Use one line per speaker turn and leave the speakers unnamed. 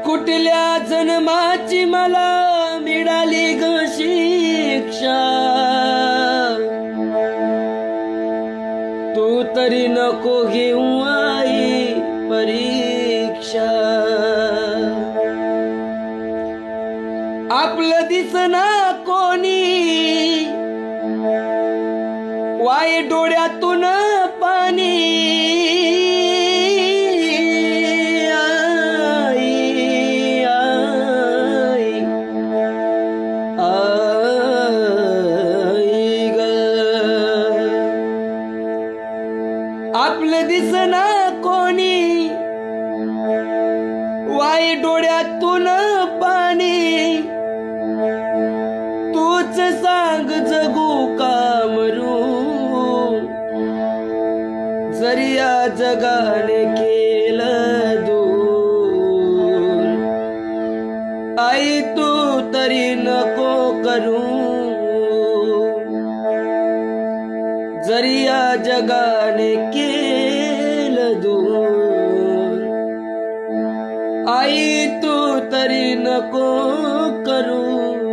कुठल्या जन्माची मला मिळाली ग शिक्षा, तू तरी नको घेऊ आई परीक्षा. आपलं दिसना कोणी, वाय डोळ्यातून पाणी. आपलं दिसना कोणी, वाई डोळ्यातून पाणी. तूच सांग जगू का मरू, जरी या जगाने केलं दूर. आई तू तरी नको करू, जरी या जगाने केलं दूर. आई तू तरी नको करू.